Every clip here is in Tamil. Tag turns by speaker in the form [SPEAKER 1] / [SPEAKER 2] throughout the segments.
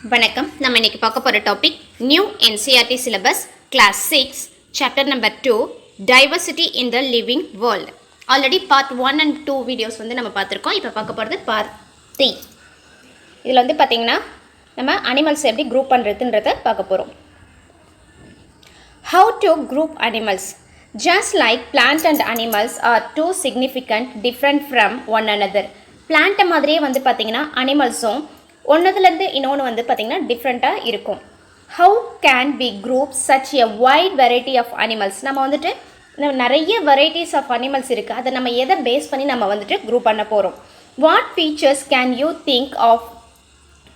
[SPEAKER 1] வணக்கம். நம்ம இன்னைக்கு பார்க்க போகிற topic new NCERT syllabus class 6 chapter number 2 diversity in the living world. Already part 1 and 2 videos நம்ம பார்த்துருக்கோம். இப்போ பார்க்க போகிறது பார்ட் 3. இதில் பார்த்தீங்கன்னா நம்ம அனிமல்ஸ் எப்படி குரூப் பண்ணுறதுன்றதை பார்க்க போகிறோம். How to group animals. Just like plant and animals are two significant different from one another. பிளான்ட்டை மாதிரியே பார்த்தீங்கன்னா அனிமல்ஸும் ஒன்றுலேருந்து இன்னொன்று பார்த்தீங்கன்னா டிஃப்ரெண்ட்டாக இருக்கும். How can be group such a wide variety of animals. நம்ம நிறைய வெரைட்டிஸ் ஆஃப் அனிமல்ஸ் இருக்குது. அதை நம்ம எதை பேஸ் பண்ணி நம்ம குரூப் பண்ண போகிறோம். What features can you think of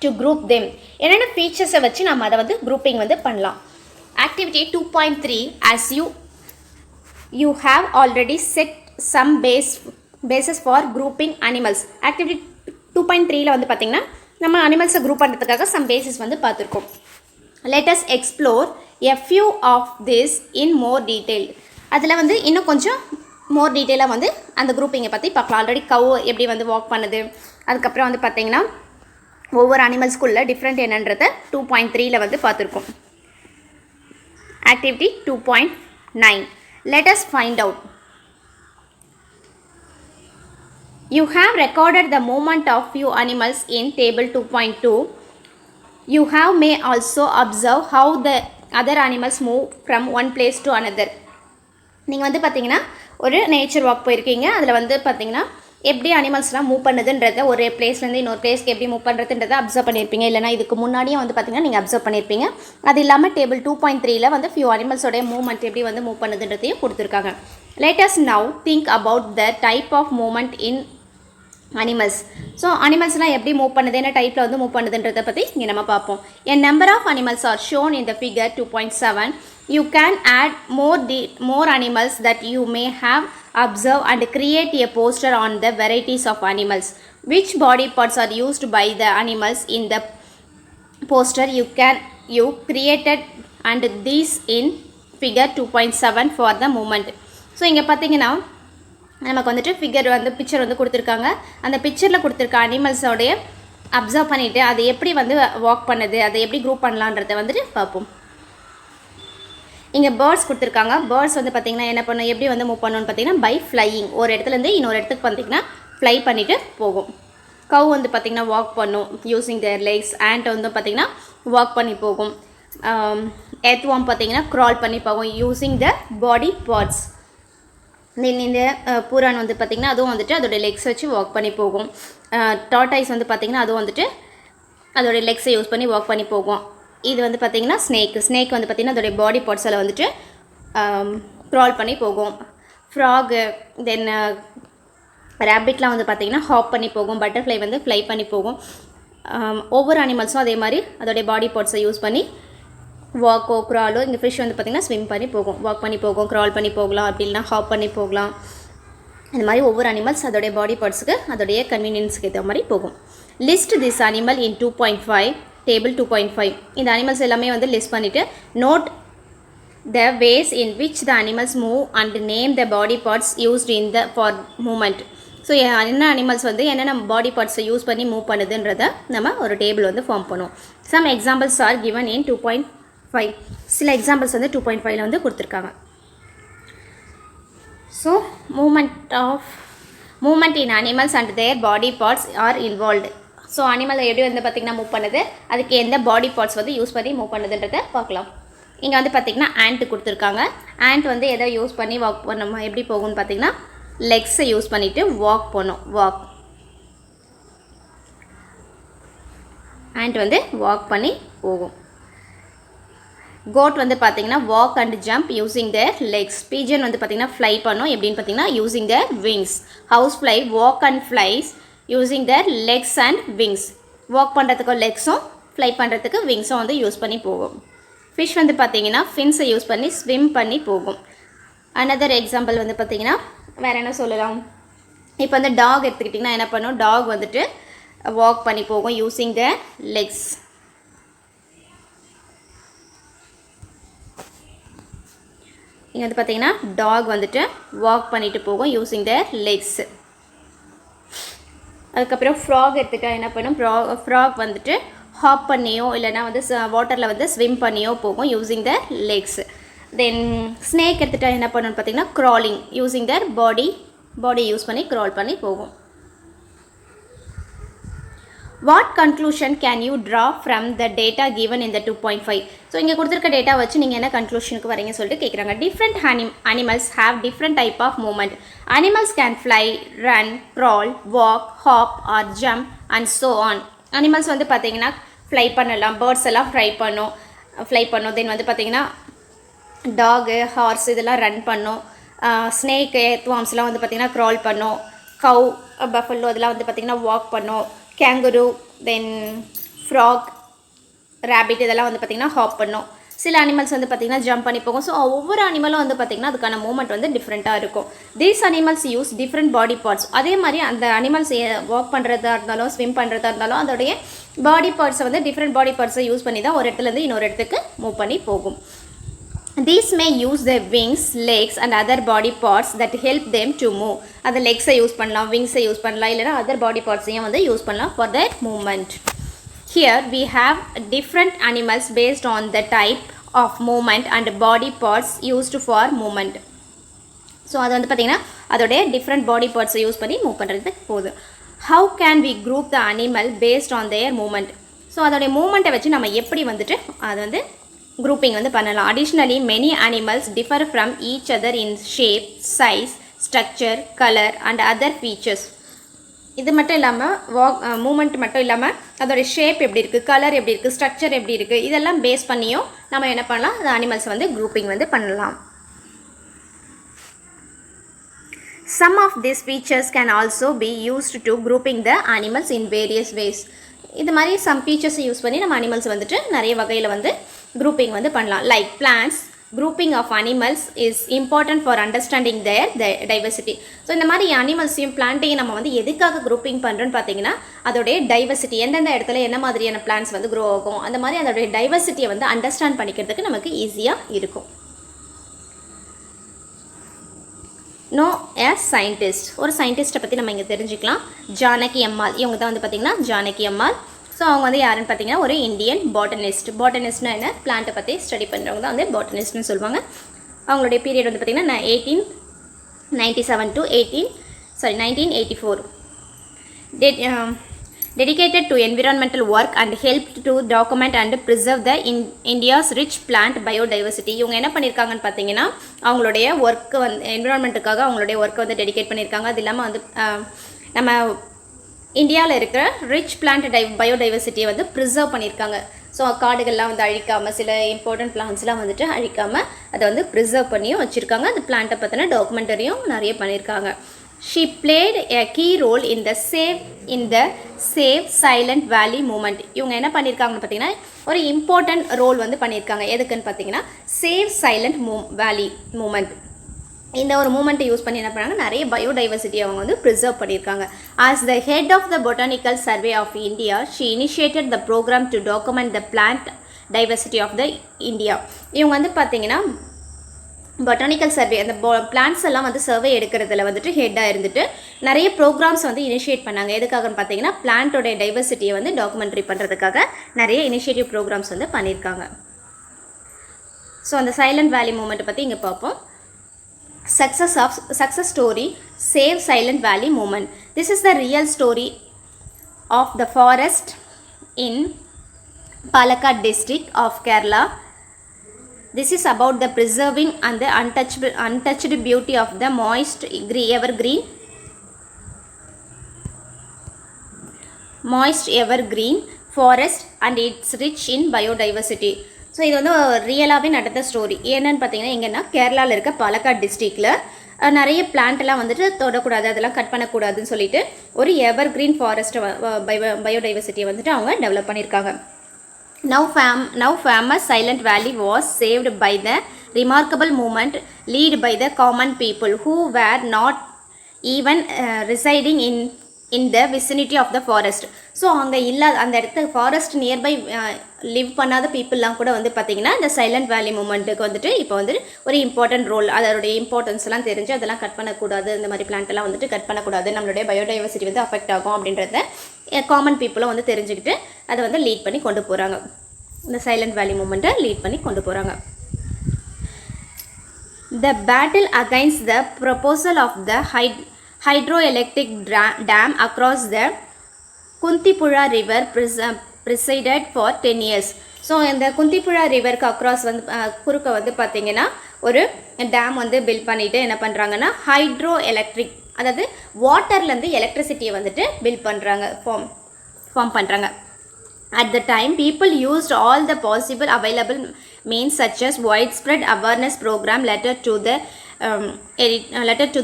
[SPEAKER 1] to group them. என்னென்ன ஃபீச்சர்ஸை வச்சு நம்ம அதை குரூப்பிங் பண்ணலாம். Activity 2.3 as you have already set some basis for grouping animals. Activity 2.3ல பார்த்தீங்கன்னா நம்ம அனிமல்ஸை குரூப் பண்ணுறதுக்காக சம் பேசிஸ் பார்த்துருக்கோம். Let us explore a few of this in more detail. அதில் இன்னும் கொஞ்சம் மோர் டீட்டெயிலாக அந்த குரூப்பிங்கை பற்றி பார்க்கலாம். ஆல்ரெடி கவ் எப்படி வாக் பண்ணுது, அதுக்கப்புறம் பார்த்தீங்கன்னா ஒவ்வொரு அனிமல்ஸ்குள்ள டிஃப்ரெண்ட் என்னன்றதை 2.3ல பார்த்துருக்கோம். Activity 2.9 let us find out. You have recorded the movement of few animals in table 2.2. You may also observe how the other animals move from one place to another. நீங்கள் பார்த்தீங்கன்னா ஒரு நேச்சர் வாக் போயிருக்கீங்க. அதில் பார்த்தீங்கன்னா எப்படி அனிமல்ஸ்லாம் மூவ் பண்ணுதுன்றதை ஒரு பிளேஸ்லேருந்து இன்னொரு பிளேஸ்க்கு எப்படி மூவ் பண்ணுறதுன்றதை அப்சர்வ் பண்ணியிருப்பீங்க. இல்லைனா இதுக்கு முன்னாடியே பார்த்தீங்கன்னா நீங்கள் அப்சர்வ் பண்ணியிருப்பீங்க. அது இல்லாமல் டேபிள் 2.3ல ஃபியூ அனிமல்ஸோடைய மூவ்மெண்ட் எப்படி மூவ் பண்ணுதுன்றதையும் கொடுத்துருக்காங்க. Let us now think about the type of movement in animals. So அனிமல்ஸ்லாம் எப்படி மூவ் பண்ணுது, என்ன டைப்பில் மூவ் பண்ணுதுன்றதை பற்றி இங்கே நம்ம பார்ப்போம். A number of animals are shown in the figure 2.7. You can add more animals that you may have observed and create a poster on the varieties of animals. Which body parts are used by the animals in the poster you created and these in figure 2.7 for the movement. So இங்கே பார்த்தீங்கன்னா நமக்கு ஃபிகர் பிக்சர் கொடுத்துருக்காங்க. அந்த பிக்சரில் கொடுத்துருக்க அனிமல்ஸோடைய அப்சர்வ் பண்ணிவிட்டு அது எப்படி வாக் பண்ணுது, அதை எப்படி குரூப் பண்ணலான்றதை பார்ப்போம். இங்கே பேர்ட்ஸ் கொடுத்துருக்காங்க. பேர்ட்ஸ் பார்த்திங்கன்னா என்ன பண்ணும், எப்படி மூவ் பண்ணணும்னு பார்த்தீங்கன்னா பை ஃப்ளையிங். ஒரு இடத்துலேருந்து இன்னொரு இடத்துக்கு பார்த்திங்கன்னா ஃப்ளை பண்ணிவிட்டு போகும். கவ் பார்த்திங்கன்னா வாக் பண்ணும் யூஸிங் தேர் லெக்ஸ். ஆண்ட் பார்த்திங்கன்னா வாக் பண்ணி போகும். எர்த்வார்ம் பார்த்திங்கன்னா க்ரால் பண்ணி போகும் யூஸிங் த பாடி பார்ட்ஸ். இந்த பூரான் பார்த்திங்கன்னா அதுவும் அதோடைய லெக்ஸ் வச்சு வாக் பண்ணி போகும். டார்டாய்ஸ் பார்த்திங்கன்னா அதுவும் அதோடைய லெக்ஸை யூஸ் பண்ணி வாக் பண்ணி போகும். இது பார்த்திங்கன்னா ஸ்னேக் பார்த்திங்கன்னா அதோடைய பாடி பார்ட்ஸில் க்ரால் பண்ணி போகும். ஃப்ராகு தென் ரேபிட்லாம் பார்த்திங்கன்னா ஹாப் பண்ணி போகும். பட்டர்ஃப்ளை ஃப்ளை பண்ணி போகும். ஒவ்வொரு அனிமல்ஸும் அதே மாதிரி அதோடைய பாடி பார்ட்ஸை யூஸ் பண்ணி வாக்கோ க்ராலோ. இந்த ஃபிஷ் பார்த்திங்கன்னா ஸ்விம் பண்ணி போகும், வாக் பண்ணி போகும், க்ரால் பண்ணி போகலாம், அப்படி இல்லைனா ஹாப் பண்ணி போகலாம். இந்த மாதிரி ஒவ்வொரு அனிமல்ஸ் அதோடைய பாடி பார்ட்ஸுக்கு அதோடைய கன்வீனியன்ஸுக்கு ஏற்ற மாதிரி போகும். List this animal in 2.5 table 2.5. இந்த அனிமல்ஸ் எல்லாமே லிஸ்ட் பண்ணிவிட்டு note the ways in which the animals move and name the body parts used in the for movement. So என்ன அனிமல்ஸ் என்னென்ன பாடி பார்ட்ஸை யூஸ் பண்ணி மூவ் பண்ணுதுன்றதை நம்ம ஒரு டேபிள் ஃபார்ம் பண்ணுவோம். Some examples are given in 2.5. சில எக்ஸாம்பிள்ஸ் 2.5ல கொடுத்துருக்காங்க. So movement in animals and their body parts are involved. So animal எப்படி பார்த்திங்கன்னா மூவ் பண்ணுது, அதுக்கு எந்த பாடி பார்ட்ஸ் யூஸ் பண்ணி மூவ் பண்ணுதுன்றதை பார்க்கலாம். இங்கே பார்த்திங்கன்னா ஆண்ட் கொடுத்துருக்காங்க. ஆண்ட் எதை யூஸ் பண்ணி வாக் பண்ணோம், எப்படி போகும்னு பார்த்திங்கன்னா லெக்ஸை யூஸ் பண்ணிவிட்டு வாக் பண்ணும். ஆண்ட் வாக் பண்ணி போகும். கோட் பார்த்திங்கன்னா walk and jump using their legs. Pigeon பார்த்திங்கன்னா ஃப்ளை பண்ணும், எப்படின்னு பார்த்திங்கன்னா using their wings. House fly walk and flies using their legs and wings. Walk பண்ணுறதுக்கு லெக்ஸும் ஃப்ளை பண்ணுறதுக்கு விங்ஸும் யூஸ் பண்ணி போகும். ஃபிஷ் பார்த்திங்கன்னா ஃபின்ஸை யூஸ் பண்ணி ஸ்விம் பண்ணி போகும். அனதர் எக்ஸாம்பிள் பார்த்திங்கன்னா வேறு என்ன சொல்லலாம். இப்போ டாக் எடுத்துக்கிட்டிங்கன்னா என்ன பண்ணும், டாக் வாக் பண்ணி போகும் யூஸிங் தேர் லெக்ஸ். இங்கே பார்த்திங்கன்னா டாக் வாக் பண்ணிட்டு போகும் யூஸிங் தேர் லெக்ஸ். அதுக்கப்புறம் ஃப்ராக் எடுத்துக்கிட்டால் என்ன பண்ணும், ஃப்ராக் ஹாப் பண்ணியோ இல்லைனா வந்து வாட்டரில் வந்து ஸ்விம் பண்ணியோ போகும் using the legs. Then snake எடுத்துகிட்டா என்ன பண்ணணும்னு பார்த்தீங்கன்னா க்ராலிங் யூஸிங் தர் பாடி யூஸ் பண்ணி க்ரால் பண்ணி போகும். What conclusion can you draw from the data given in the 2.5? So இங்கே கொடுத்துருக்க டேட்டா வச்சு நீங்கள் என்ன கன்க்ளூஷனுக்கு வரீங்கன்னு சொல்லிட்டு கேட்குறாங்க. Different animals have different type of movement. Animals can fly, run, crawl, walk, hop or jump and so on. Animals வந்து பார்த்தீங்கன்னா ஃப்ளை பண்ணலாம், பேர்ட்ஸ் எல்லாம் ஃப்ளை பண்ணும். தென் வந்து பார்த்தீங்கன்னா டாகு, ஹார்ஸ் இதெல்லாம் ரன் பண்ணும். ஸ்னேக்கு, எர்த்வார்ம்ஸ்லாம் வந்து பார்த்தீங்கன்னா க்ரால் பண்ணும். கவ், பஃபல்லோ அதெல்லாம் வந்து பார்த்தீங்கன்னா வாக் பண்ணும். கேங்குரு, தென் ஃப்ராக், ரேபிட் இதெல்லாம் வந்து பார்த்திங்கன்னா ஹாப் பண்ணும். சில அனிமல்ஸ் வந்து பார்த்திங்கன்னா ஜம்ப் பண்ணி போகும். ஸோ ஒவ்வொரு அனிமலும் வந்து பார்த்திங்கன்னா அதுக்கான மூமெண்ட் வந்து டிஃப்ரெண்ட்டாக இருக்கும். These animals use different body parts. அதே மாதிரி அந்த அனிமல்ஸ் வாக் பண்ணுறதா இருந்தாலும் ஸ்விம் பண்ணுறதா இருந்தாலும் அதோடைய பாடி பார்ட்ஸை வந்து டிஃப்ரெண்ட் பாடி பார்ட்ஸை யூஸ் பண்ணி தான் ஒரு இடத்துலேருந்து இன்னொரு இடத்துக்கு மூவ் பண்ணி போகும். These may use their wings, legs and other body parts that help them to move. அந்த லெக்ஸை யூஸ் பண்ணலாம், விங்ஸை யூஸ் பண்ணலாம், இல்லைனா அதர் பாடி பார்ட்ஸையும் வந்து யூஸ் பண்ணலாம் for their movement. Here we have different animals based on the type of movement and body parts used for movement. So அது வந்து பார்த்திங்கன்னா அதோடைய டிஃப்ரெண்ட் பாடி பார்ட்ஸை யூஸ் பண்ணி மூவ் பண்ணுறதுக்கு போகுது. How can we group the animal based on their movement? So அதோடைய மூமெண்ட்டை வச்சு நம்ம எப்படி வந்துட்டு அது வந்து grouping வந்து பண்ணலாம். Additionally, many animals differ from each other in shape, size, structure, color and other features. இது மட்டும் இல்லாமல் மூமெண்ட் மட்டும் இல்லாமல் அதோட ஷேப் எப்படி இருக்குது, கலர் எப்படி இருக்குது, ஸ்ட்ரக்சர் எப்படி இருக்குது, இதெல்லாம் பேஸ் பண்ணியும் நம்ம என்ன பண்ணலாம், அந்த அனிமல்ஸ் வந்து grouping வந்து பண்ணலாம். Some of these features can also be used to grouping the animals in various ways. இது மாதிரி சம் ஃபீச்சர்ஸை யூஸ் பண்ணி நம்ம அனிமல்ஸ் வந்துட்டு நிறைய வகையில் வந்து grouping வந்து பண்ணலாம். Like plants, grouping of animals is important for understanding their diversity. So இந்த மாதிரி அனிமல்ஸையும் பிளான்ட்டையும் நம்ம வந்து எதுக்காக grouping பண்ணுறோன்னு பார்த்தீங்கன்னா அதோடைய டைவர்சிட்டி, எந்தெந்த இடத்துல என்ன மாதிரியான பிளான்ட்ஸ் வந்து க்ரோ ஆகும், அந்த மாதிரி அதோடைய டைவர்சிட்டியை வந்து அண்டர்ஸ்டாண்ட் பண்ணிக்கிறதுக்கு நமக்கு ஈஸியாக இருக்கும். நோ ஏ சயின்டிஸ்ட், ஒரு சயின்டிஸ்ட்டை பற்றி நம்ம இங்கே தெரிஞ்சுக்கலாம். ஜானகி அம்மாள், இவங்க தான் வந்து பார்த்திங்கன்னா ஜானகி அம்மாள். ஸோ அவங்க வந்து யாருன்னு பார்த்தீங்கன்னா ஒரு இந்தியன் பாட்டனிஸ்ட். பாட்டனிஸ்ட்னா என்ன, பிளான்ட்டை பற்றி ஸ்டடி பண்ணுறவங்க தான் வந்து பாட்டனிஸ்ட்னு சொல்லுவாங்க. அவங்களுடைய பீரியட் வந்து பார்த்திங்கன்னா 1897 to 1984. Dedicated to environmental work and helped to document and preserve the India's rich plant biodiversity. இவங்க என்ன பண்ணியிருக்காங்கன்னு பார்த்தீங்கன்னா அவங்களுடைய ஒர்க்கு வந்து என்விரான்மெண்ட்டுக்காக அவங்களுடைய ஒர்க்கை வந்து டெடிகேட் பண்ணியிருக்காங்க. அது இல்லாமல் வந்து நம்ம இந்தியாவில் இருக்கிற ரிச் பிளான்ட் பயோடைவர்சிட்டியை வந்து ப்ரிசர்வ் பண்ணியிருக்காங்க. ஸோ காடுகள்லாம் வந்து அழிக்காமல், சில இம்பார்ட்டன்ட் பிளான்ட்ஸ்லாம் வந்துட்டு அழிக்காமல் அதை வந்து ப்ரிசர்வ் பண்ணியும் வச்சுருக்காங்க. அந்த பிளான்ட்டை பற்றின டாக்குமெண்டரியும் நிறைய பண்ணியிருக்காங்க. She played a key role in the Save Silent Valley movement. இவங்க என்ன பண்ணியிருக்காங்கன்னு பார்த்தீங்கன்னா ஒரு இம்பார்ட்டன்ட் ரோல் வந்து பண்ணியிருக்காங்க. எதுக்குன்னு பார்த்தீங்கன்னா சேவ் சைலண்ட் வேலி மூமெண்ட். இந்த ஒரு மூமெண்ட்டை யூஸ் பண்ணி என்ன பண்ணாங்க, நிறைய பயோடைவர்சிட்டி அவங்க வந்து ப்ரிசர்வ் பண்ணியிருக்காங்க. As the head of the Botanical Survey of India, she initiated the program to document the plant diversity of the India. இவங்க வந்து பார்த்தீங்கன்னா பொட்டானிக்கல் சர்வே, அந்த பிளான்ட்ஸ் எல்லாம் வந்து சர்வே எடுக்கிறதுல வந்துட்டு ஹெட்டாக இருந்துட்டு நிறைய ப்ரோக்ராம்ஸ் வந்து இனிஷியேட் பண்ணாங்க. எதுக்காகன்னு பார்த்தீங்கன்னா பிளான்ட்டோடைய டைவர்சிட்டியை வந்து டாக்குமெண்ட்ரி பண்ணுறதுக்காக நிறைய இனிஷியேட்டிவ் ப்ரோக்ராம்ஸ் வந்து பண்ணியிருக்காங்க. ஸோ அந்த சைலண்ட் வேலி மூமெண்ட்டை பற்றி இங்கே பார்ப்போம். Success story, Save Silent Valley movement. This is the real story of the forest in Palakkad district of Kerala. This is about the preserving and the untouched beauty of the moist evergreen forest and it's rich in biodiversity. So இது வந்து ரியலாகவே நடந்த ஸ்டோரி. என்னென்னு பார்த்தீங்கன்னா எங்கன்னா கேரளாவில் இருக்க பாலக்காட் டிஸ்ட்ரிக்டில் நிறைய பிளான்ட்லாம் வந்துட்டு தொடக்கூடாது, அதெல்லாம் கட் பண்ணக்கூடாதுன்னு சொல்லிட்டு ஒரு எவர் கிரீன் ஃபாரஸ்ட்டை பயோடைவர்சிட்டியை வந்துட்டு அவங்க டெவலப் பண்ணியிருக்காங்க. Now famous Silent Valley was saved by the remarkable movement led by the common people who were not even residing in the vicinity of the forest. So அங்கே இல்லாத அந்த இடத்து ஃபாரஸ்ட் நியர்பை லிவ் பண்ணாத பீப்புளெலாம் கூட வந்து பார்த்திங்கன்னா இந்த சைலண்ட் வேலி மூமெண்ட்டுக்கு வந்துட்டு இப்போ வந்து ஒரு இம்பார்ட்டன்ட் ரோல், அதோடைய இம்பார்ட்டன்ஸ்லாம் தெரிஞ்சு அதெல்லாம் கட் பண்ணக்கூடாது, இந்த மாதிரி பிளான்ட்டெல்லாம் வந்துட்டு கட் பண்ணக்கூடாது, நம்மளுடைய பயோடைவர்சிட்டி வந்து அஃபெக்ட் ஆகும் அப்படின்றத காமன் பீப்புளும் வந்து தெரிஞ்சுக்கிட்டு அதை வந்து லீட் பண்ணி கொண்டு போகிறாங்க. இந்த சைலண்ட் வேலி மூமெண்ட்டை லீட் பண்ணி கொண்டு போகிறாங்க. The battle against the proposal of the hydroelectric dam across the Kuntipura river presided for 10 years. So இந்த குந்திப்புழா ரிவருக்கு அக்ராஸ் வந்து குறுக்க வந்து பார்த்திங்கன்னா ஒரு டேம் வந்து பில்ட் பண்ணிவிட்டு என்ன பண்ணுறாங்கன்னா ஹைட்ரோ எலக்ட்ரிக், அதாவது வாட்டர்லேருந்து எலக்ட்ரிசிட்டியை வந்துட்டு பில்ட் பண்ணுறாங்க, ஃபார்ம் பண்ணுறாங்க. At the time, people used all the possible available means such as widespread awareness program, letter to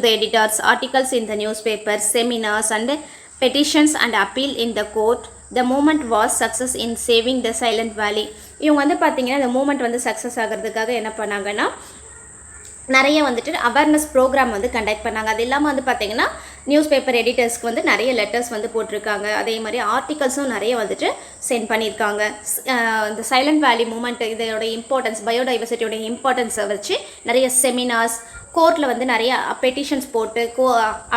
[SPEAKER 1] the editors, articles in the newspapers, seminars and petitions and appeal in the court. The movement was success in saving the Silent Valley. இவங்க வந்து பார்த்தீங்கன்னா இந்த மூமெண்ட் வந்து சக்ஸஸ் ஆகிறதுக்காக என்ன பண்ணாங்கன்னா நிறைய வந்துட்டு அவேர்னஸ் ப்ரோக்ராம் வந்து கண்டக்ட் பண்ணாங்க. அது இல்லாமல் வந்து பார்த்திங்கன்னா நியூஸ் பேப்பர் எடிட்டர்ஸ்க்கு வந்து நிறைய லெட்டர்ஸ் வந்து போட்டிருக்காங்க. அதே மாதிரி ஆர்டிகல்ஸும் நிறைய வந்துட்டு சென்ட் பண்ணியிருக்காங்க. இந்த சைலண்ட் வேலி மூமெண்ட் இதோட இம்பார்ட்டன்ஸ், பயோடைவர்சிட்டியோட இம்பார்ட்டன்ஸை வச்சு நிறைய செமினார்ஸ், கோர்ட்டில் வந்து நிறைய பெட்டிஷன்ஸ் போட்டு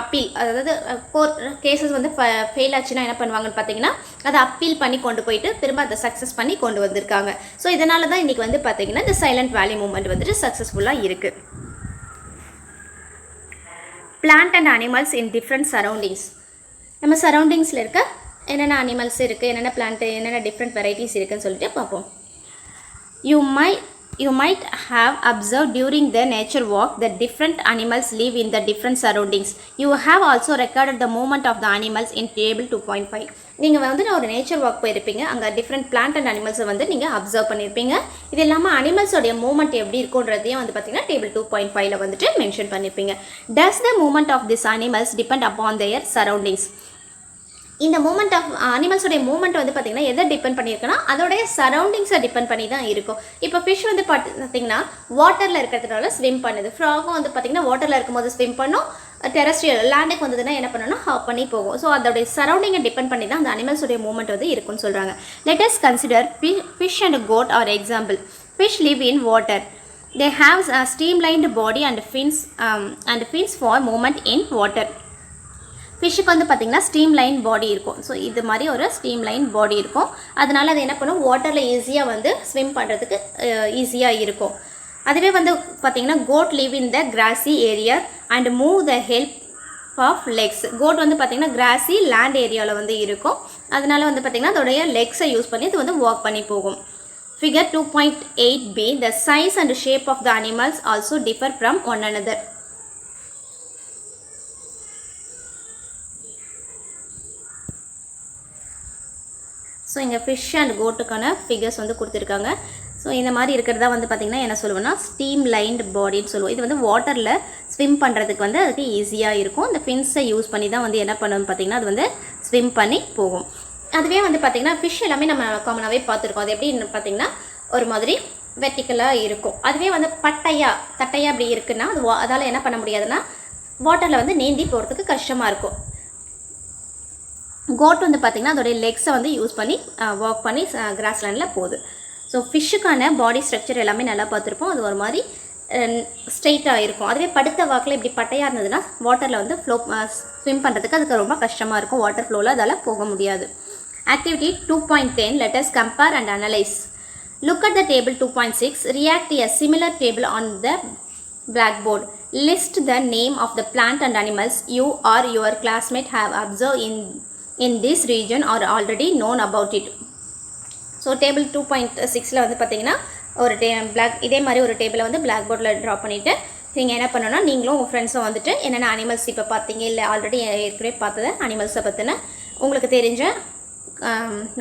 [SPEAKER 1] அப்பீல், அதாவது கோர்ட் கேசஸ் வந்து ஃபெயில் ஆச்சுன்னா என்ன பண்ணுவாங்கன்னு பார்த்தீங்கன்னா அதை அப்பீல் பண்ணி கொண்டு போயிட்டு திரும்ப அதை சக்ஸஸ் பண்ணி கொண்டு வந்திருக்காங்க. ஸோ இதனால தான் இன்றைக்கி வந்து பார்த்திங்கன்னா இந்த சைலண்ட் வேலி மூமெண்ட் வந்துட்டு சக்ஸஸ்ஃபுல்லாக இருக்குது. Plant and animals in different surroundings. நம்ம சரௌண்டிங்ஸில் இருக்க என்னென்ன அனிமல்ஸ் இருக்குது, என்னென்ன பிளான்ட்டு, என்னென்ன டிஃப்ரெண்ட் வெரைட்டிஸ் இருக்குதுன்னு சொல்லிட்டு பார்ப்போம். You might have observed during the nature walk that different animals live in the different surroundings. You have also recorded the movement of the animals in table 2.5. நீங்கள் வந்து ஒரு நேச்சர் வாக் போயிருப்பீங்க, அங்கே டிஃப்ரெண்ட் பிளான்ட் அண்ட் அனிமல்ஸை வந்து நீங்கள் அப்சர்வ் பண்ணியிருப்பீங்க. இது இல்லாமல் அனிமல்ஸோடைய மூவ்மெண்ட் எப்படி இருக்குன்றதையும் வந்து பார்த்தீங்கன்னா டேபிள் 2.5ல வந்துட்டு மென்ஷன் பண்ணியிருப்பீங்க. Does the movement of these animals depend upon their surroundings? இந்த மூமெண்ட் ஆஃப் அனிமல்ஸோடைய மூமெண்ட் வந்து பார்த்திங்கன்னா எதை டிபெண்ட் பண்ணியிருக்குன்னா அதோடைய சரௌண்டிங்ஸை டிபெண்ட் பண்ணி தான் இருக்கும். இப்போ ஃபிஷ் வந்து பார்த்திங்கன்னா வாட்டரில் இருக்கிறதுனால ஸ்விம் பண்ணுது. ஃப்ராகும் வந்து பார்த்திங்கன்னா வாட்டரில் இருக்கும்போது ஸ்விம் பண்ணும், டெரஸ்ட்ரியல் லேண்டுக்கு வந்ததுன்னா என்ன பண்ணணும்னா ஹாப் பண்ணி போகும். ஸோ அதோடைய சரௌண்டிங்கை டிபெண்ட் பண்ணி தான் அந்த அனிமல்ஸோடைய மூமெண்ட் வந்து இருக்குன்னு சொல்கிறாங்க. Let us consider fish and goat are example. Fish live in water. They have a streamlined body and fins for movement in water. ஃபிஷ்ஷுக்கு வந்து பார்த்திங்கன்னா ஸ்ட்ரீம்லைன் பாடி இருக்கும். ஸோ இது மாதிரி ஒரு ஸ்ட்ரீம்லைன் பாடி இருக்கும். அதனால் அது என்ன பண்ணும், வாட்டரில் ஈஸியாக வந்து ஸ்விம் பண்ணுறதுக்கு ஈஸியாக இருக்கும். அதுவே வந்து பார்த்திங்கன்னா goat live in the grassy area and move the help of legs. Goat வந்து பார்த்திங்கன்னா கிராஸி லேண்ட் ஏரியாவில் வந்து இருக்கும். அதனால் வந்து பார்த்திங்கன்னா அதோடைய லெக்ஸை யூஸ் பண்ணி இது வந்து வாக் பண்ணி போகும். Figure 2.8b, the size and shape of the animals also differ from one another. So இங்கே ஃபிஷ் அண்ட் கோட்டுக்கான ஃபிகர்ஸ் வந்து கொடுத்துருக்காங்க. ஸோ இந்த மாதிரி இருக்கிறதா வந்து பார்த்திங்கன்னா என்ன சொல்லுவோம்னா ஸ்டீம் லைன்டு பாடின்னு சொல்லுவோம். இது வந்து வாட்டரில் ஸ்விம் பண்ணுறதுக்கு வந்து அதுக்கு ஈஸியாக இருக்கும். இந்த ஃபின்ஸை யூஸ் பண்ணி தான் வந்து என்ன பண்ணணும் பார்த்திங்கன்னா அது வந்து ஸ்விம் பண்ணி போகும். அதுவே வந்து பார்த்திங்கன்னா ஃபிஷ் எல்லாமே நம்ம காமனாகவே பார்த்துருக்கோம். அது எப்படின்னு பார்த்திங்கன்னா ஒரு மாதிரி வெர்டிக்கலாக இருக்கும். அதுவே வந்து தட்டையாக அப்படி இருக்குன்னா அது அதால் என்ன பண்ண முடியாதுன்னா வாட்டரில் வந்து நீந்தி போகிறதுக்கு கஷ்டமாக இருக்கும். கோட் வந்து பார்த்திங்கன்னா அதோடைய லெக்ஸை வந்து யூஸ் பண்ணி வாக் பண்ணி கிராஸ்லேண்டில் போகுது. ஸோ ஃபிஷ்ஷுக்கான பாடி ஸ்ட்ரக்சர் எல்லாமே நல்லா பார்த்துருப்போம். அது ஒரு மாதிரி ஸ்ட்ரெயிட்டாக இருக்கும். அதுவே படுத்த வாக்கில் இப்படி பட்டையாக இருந்ததுன்னா வாட்டரில் வந்து ஸ்விம் பண்ணுறதுக்கு அதுக்கு ரொம்ப கஷ்டமாக இருக்கும். வாட்டர் ஃப்ளோவில் அதால் போக முடியாது. Activity 2.10, let us compare and analyze. Look at the table 2.6. React to a similar table on the blackboard. List the name of the plant and animals you or your classmate have observed in this region or already known about it. So table 2.6ல் வந்து பார்த்திங்கன்னா ஒரு இதே மாதிரி ஒரு டேபிளை வந்து பிளாக் போர்டில் ட்ரா பண்ணிவிட்டு நீங்கள் என்ன பண்ணணும்னா நீங்களும் உங்கள் ஃப்ரெண்ட்ஸும் வந்துட்டு என்னென்ன அனிமல்ஸ் இப்போ பார்த்தீங்க இல்லை ஆல்ரெடி ஏற்கனவே பார்த்தது அனிமல்ஸை பற்றின உங்களுக்கு தெரிஞ்ச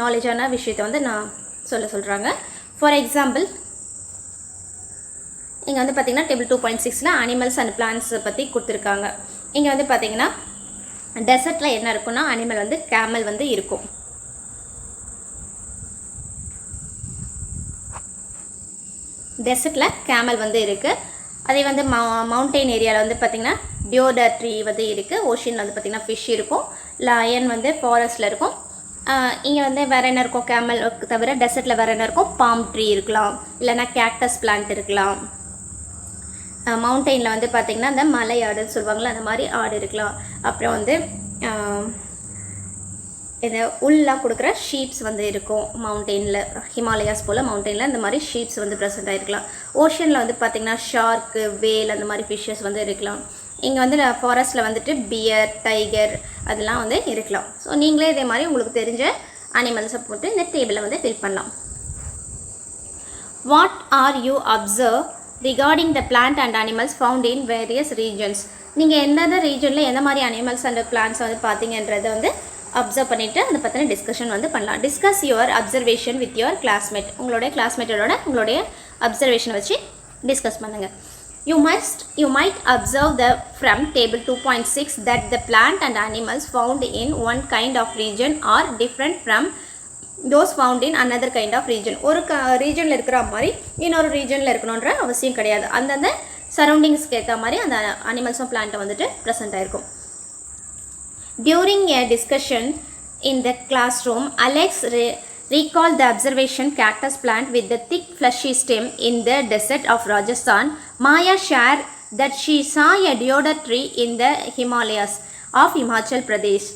[SPEAKER 1] நாலேஜான விஷயத்தை வந்து நான் சொல்கிறாங்க. ஃபார் எக்ஸாம்பிள் இங்கே வந்து பார்த்திங்கன்னா டேபிள் 2.6ல் அனிமல்ஸ் அண்ட் பிளான்ட்ஸை பற்றி கொடுத்துருக்காங்க. இங்கே வந்து பார்த்திங்கன்னா டெசர்ட்டில் என்ன இருக்குன்னா அனிமல் வந்து கேமல் வந்து இருக்கும். டெசர்ட்டில் கேமல் வந்து இருக்குது. அதே வந்து மவுண்டெயின் ஏரியாவில் வந்து பார்த்திங்கன்னா டியோடர் ட்ரீ வந்து இருக்குது. ஓஷனில் வந்து பார்த்திங்கன்னா ஃபிஷ் இருக்கும். லயன் வந்து ஃபாரஸ்ட்டில் இருக்கும். இங்கே வந்து வேறு என்ன இருக்கும், கேமல் தவிர டெசர்ட்டில் வேறு என்ன இருக்கும், பாம் ட்ரீ இருக்கலாம், இல்லைனா கேக்டஸ் பிளான்ட் இருக்கலாம். மவுண்டெயினில் வந்து பார்த்திங்கன்னா இந்த மலை ஆடுன்னு சொல்லுவாங்களே அந்த மாதிரி ஆடு இருக்கலாம். அப்புறம் வந்து இந்த உள்ளா கொடுக்குற ஷீப்ஸ் வந்து இருக்கும் மவுண்டெயினில், ஹிமாலயாஸ் போல் மவுண்டெயினில் இந்த மாதிரி ஷீப்ஸ் வந்து ப்ரெசென்ட் ஆகிருக்கலாம். ஓஷனில் வந்து பார்த்திங்கன்னா ஷார்க்கு, வேல் அந்த மாதிரி ஃபிஷ்ஷஸ் வந்து இருக்கலாம். இங்கே வந்து ஃபாரஸ்ட்டில் வந்துட்டு பியர், டைகர் அதெல்லாம் வந்து இருக்கலாம். ஸோ நீங்களே இதே மாதிரி உங்களுக்கு தெரிஞ்ச அனிமல்ஸை போட்டு இந்த டேபிளை வந்து ஃபில் பண்ணலாம். What are you observe regarding the plant and animals found in various regions? நீங்கள் எந்தெந்த ரீஜனில் எந்த மாதிரி அனிமல்ஸ் அண்ட் பிளான்ட்ஸ் வந்து பார்த்தீங்கன்றதை வந்து அப்சர்வ் பண்ணிவிட்டு அதை பற்றின டிஸ்கஷன் வந்து பண்ணலாம். Discuss your observation with your classmate. உங்களுடைய கிளாஸ்மேட்டோட உங்களுடைய அப்சர்வேஷனை வச்சு டிஸ்கஸ் பண்ணுங்கள். You might observe from table 2.6 that the plant and animals found in one kind of region are different from those found in another kind of region. ஒரு ரீஜனில் இருக்கிற மாதிரி இன்னொரு ரீஜனில் இருக்கணுன்ற அவசியம் கிடையாது. அந்தந்த சரௌண்டிங்ஸ்க்கு ஏற்ற மாதிரி அந்த அனிமல்ஸும் பிளான்ட்டை வந்துட்டு ப்ரெசென்ட் ஆகிருக்கும். During a discussion in the classroom, Alex recalled the observation cactus plant with the thick fleshy stem in the desert of Rajasthan. Maya shared that she saw a deodar tree in the Himalayas of Himachal Pradesh.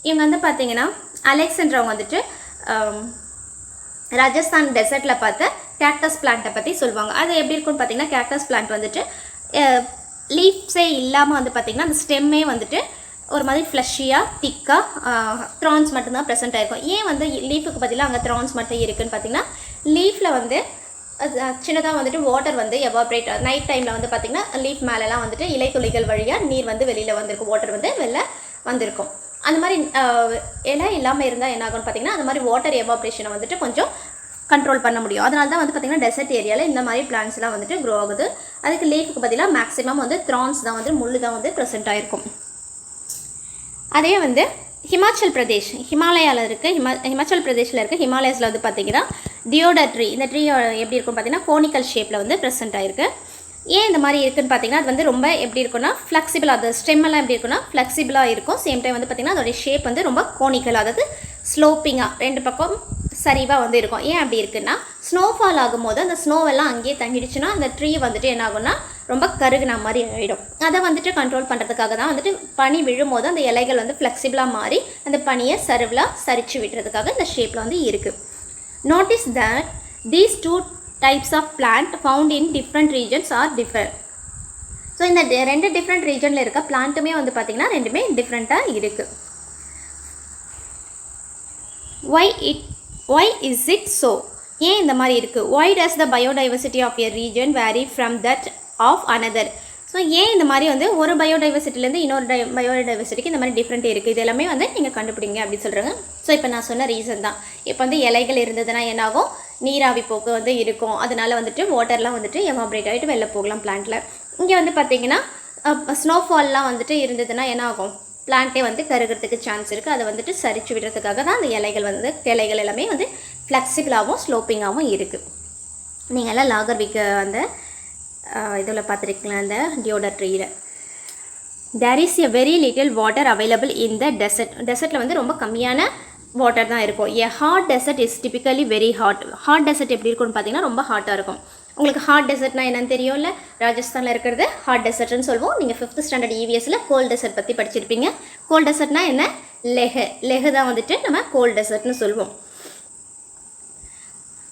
[SPEAKER 1] இவங்க வந்து பார்த்தீங்கன்னா அலெக்ஸ்ன்றவங்க வந்துட்டு ராஜஸ்தான் டெசர்ட்டில் பார்த்த கேக்டஸ் பிளான்ட்டை பற்றி சொல்லுவாங்க. அது எப்படி இருக்குன்னு பார்த்தீங்கன்னா கேக்டஸ் பிளான்ட் வந்துட்டு லீஃப்ஸே இல்லாமல் வந்து பார்த்திங்கன்னா அந்த ஸ்டெம்மே வந்துட்டு ஒரு மாதிரி ஃப்ளஷியாக திக்காக த்ரான்ஸ் மட்டும்தான் ப்ரெசென்ட் ஆகிருக்கும். ஏன் வந்து லீஃபுக்கு பதிலாக அங்கே த்ரான்ஸ் மட்டும் இருக்குதுன்னு பார்த்தீங்கன்னா லீஃபில் வந்து சின்னதாக வந்துட்டு வாட்டர் வந்து எவாப்ரேட் நைட் டைமில் வந்து பார்த்திங்கன்னா லீஃப் மேலெலாம் வந்துட்டு இலை துளிகள் வழியாக நீர் வந்து வெளியில் வந்திருக்கும், வாட்டர் வந்து வெளில வந்திருக்கும். அந்த மாதிரி இலை இல்லாமல் இருந்தால் என்ன ஆகும்னு பார்த்திங்கன்னா அந்த மாதிரி வாட்டர் எவாப்ரேஷனை வந்துட்டு கொஞ்சம் கண்ட்ரோல் பண்ண முடியும். அதனால தான் வந்து பார்த்திங்கன்னா டெசர்ட் ஏரியாவில் இந்த மாதிரி பிளான்ட்ஸ்லாம் வந்துட்டு க்ரோ ஆகுது. அதுக்கு லீஃபுக்கு பதிலாக மேக்ஸிமம் வந்து த்ரான்ஸ் தான் வந்து முள்ளு தான் வந்து ப்ரெசென்ட் ஆகிருக்கும். அதே வந்து ஹிமாச்சல் பிரதேஷ், ஹிமாலயாவில் இருக்குது, ஹிமாச்சல் பிரதேஷில் இருக்குது ஹிமாலயாஸில் வந்து பார்த்திங்கன்னா டியோடர் ட்ரீ, இந்த ட்ரீ எப்படி இருக்குன்னு பார்த்தீங்கன்னா கோனிக்கல் ஷேப்பில் வந்து ப்ரெசென்ட் ஆகிருக்கு. ஏன் இந்த மாதிரி இருக்குதுன்னு பார்த்தீங்கன்னா அது வந்து ரொம்ப எப்படி இருக்குன்னா ஃப்ளெக்சிபிளாக, அது ஸ்டெம்மெல்லாம் எப்படி இருக்குன்னா ஃப்ளெக்சிபிளாக இருக்கும். சேம் டைம் வந்து பார்த்திங்கன்னா அதோடைய ஷேப் வந்து ரொம்ப கோனிக்கல், அதாவது ஸ்லோப்பிங்காக ரெண்டு பக்கம் சரிவாக வந்து இருக்கும். ஏன் அப்படி இருக்குன்னா ஸ்னோஃபால் ஆகும்போது அந்த ஸ்னோவெல்லாம் அங்கேயே தங்கிடுச்சுன்னா அந்த ட்ரீ வந்துட்டு என்ன ஆகும்னா ரொம்ப கருகுன மாதிரி ஆகிடும். அதை வந்துட்டு கண்ட்ரோல் பண்ணுறதுக்காக தான் வந்துட்டு பனி விழும்போது அந்த இலைகள் வந்து ஃப்ளெக்சிபிளாக மாறி அந்த பனியை சரிச்சு விடுறதுக்காக இந்த ஷேப்பில் வந்து இருக்குது. Notice that these two types of plant found in different regions are differ. So இந்த ரெண்டு டிஃப்ரெண்ட் ரீஜனில் இருக்க பிளான்ட்டுமே வந்து பார்த்திங்கன்னா ரெண்டுமே டிஃப்ரெண்ட்டாக இருக்குது. Why is it so? ஏன் இந்த மாதிரி இருக்குது? Why does the biodiversity of a region vary from that of another? So ஏன் இந்த மாதிரி வந்து ஒரு பயோடைவர்சிட்டிலேருந்து இன்னொரு பயோடைவர்சிட்டிக்கு இந்த மாதிரி டிஃப்ரெண்ட் இருக்குது? இது எல்லாமே வந்து நீங்கள் கண்டுபிடிங்க அப்படின்னு சொல்கிறாங்க. ஸோ இப்போ நான் சொன்ன ரீசன் தான். இப்போ வந்து இலைகள் இருந்ததுன்னா என்னாகும், நீராவி போக்கு வந்து இருக்கும், அதனால வந்துட்டு வாட்டர்லாம் வந்துட்டு எவாப்ரேட் ஆகிட்டு வெளில போகலாம் பிளான்ட்டில். இங்கே வந்து பார்த்திங்கன்னா ஸ்னோஃபால்லாம் வந்துட்டு இருந்ததுன்னா என்ன ஆகும், பிளான்ட்டே வந்து கருகிறதுக்கு சான்ஸ் இருக்குது. அதை வந்துட்டு சரிச்சு விடுறதுக்காக தான் அந்த இலைகள் வந்து கிளைகள் எல்லாமே வந்து ஃப்ளெக்சிபிளாகவும் ஸ்லோப்பிங்காகவும் இருக்குது. நீங்கள் எல்லாம் லாகர்விக் அந்த இதில் பார்த்துருக்கீங்களா, அந்த டியோடர் ட்ரீயில். There is a very little water available in the desert. டெசர்ட்டில் வந்து ரொம்ப கம்மியான வாட்டர் தான் இருக்கும். A hot desert is typically very hot. Hot desert எப்படி இருக்கும்னு பார்த்தீங்கன்னா ரொம்ப ஹாட்டாக இருக்கும். உங்களுக்கு ஹாட் டெசர்ட்னா என்னன்னு தெரியும்ல, ராஜஸ்தானில் இருக்கிறது ஹாட் டெசர்ட்னு சொல்லுவோம். நீங்கள் 5th ஸ்டாண்டர்ட் EVSல கோல்ட் டெசர்ட் பற்றி படிச்சிருப்பீங்க. கோல்ட் டெசர்ட்னா என்ன, லெஹு தான் வந்துட்டு நம்ம கோல்ட் டெசர்ட்னு சொல்லுவோம்.